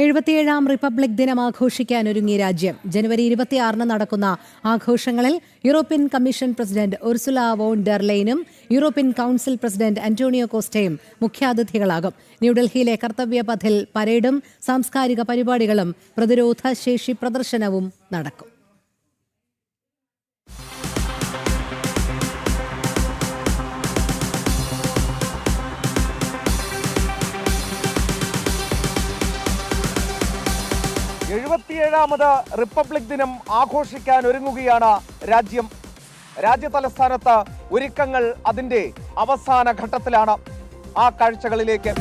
77ാം republic ദിനം ആഘോഷിക്കാൻ ഒരുങ്ങി രാജ്യം. ജനുവരി 26-ന് നടക്കുന്ന ആഘോഷങ്ങളിൽ European Commission President Ursula von der ലെയനും യൂറോപ്യൻ കൌൺസിൽ പ്രസിഡന്റ് അന്റോണിയോ കോസ്റ്റയും മുഖ്യാതിഥികളാകും. ന്യൂഡൽഹിയിലെ കർത്തവ്യ പഥിൽ പരേഡും സാംസ്കാരിക പരിപാടികളും പ്രതിരോധ ശേഷി പ്രദർശനവും നടക്കും. എഴുപത്തിയേഴാമത് റിപ്പബ്ലിക് ദിനം ആഘോഷിക്കാൻ ഒരുങ്ങുകയാണ് രാജ്യം. രാജ്യതലസ്ഥാനത്ത് ഒരുക്കങ്ങൾ അതിന്റെ അവസാന ഘട്ടത്തിലാണ്. ആ കാഴ്ചകളിലേക്ക്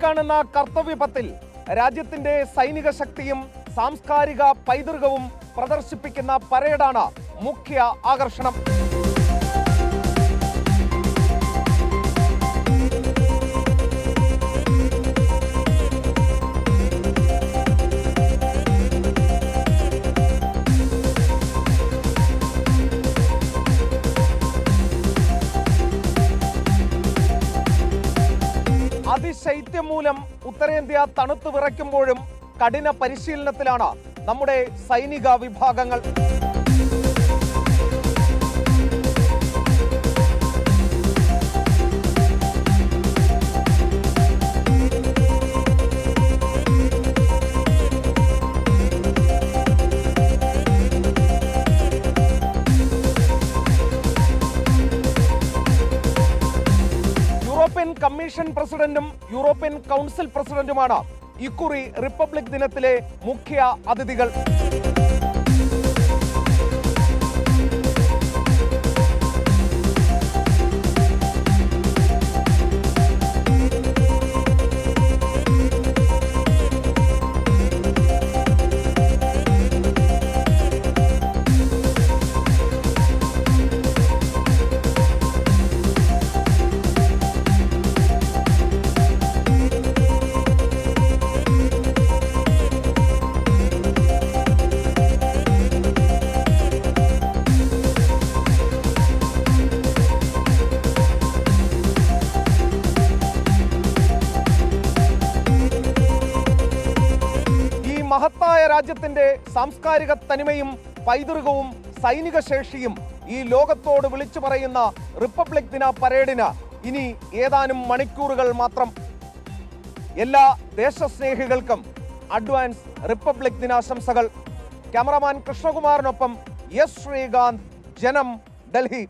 കാണുന്ന കർത്തവ്യപഥിൽ രാജ്യത്തിന്റെ സൈനിക ശക്തിയും സാംസ്കാരിക പൈതൃകവും പ്രദർശിപ്പിക്കുന്ന പരേഡാണ് മുഖ്യ ആകർഷണം. അതിശൈത്യം മൂലം ഉത്തരേന്ത്യ തണുത്തു വിറയ്ക്കുമ്പോഴും കഠിന പരിശീലനത്തിലാണ് നമ്മുടെ സൈനിക വിഭാഗങ്ങൾ. യൂറോപ്യൻ കമ്മീഷൻ പ്രസിഡന്റും യൂറോപ്യൻ കൗൺസിൽ പ്രസിഡന്റുമാണ് ഇക്കുറി റിപ്പബ്ലിക് ദിനത്തിലെ മുഖ്യ അതിഥികൾ. മഹത്തായ രാജ്യത്തിന്റെ സാംസ്കാരിക തനിമയും പൈതൃകവും സൈനിക ശേഷിയും ഈ ലോകത്തോട് വിളിച്ചു പറയുന്ന റിപ്പബ്ലിക് ദിന പരേഡിന് ഇനി ഏതാനും മണിക്കൂറുകൾ മാത്രം. എല്ലാ ദേശസ്നേഹികൾക്കും അഡ്വാൻസ് റിപ്പബ്ലിക് ദിനാശംസകൾ. ക്യാമറമാൻ കൃഷ്ണകുമാറിനൊപ്പം എസ് ശ്രീകാന്ത്, ജനം, ഡൽഹി.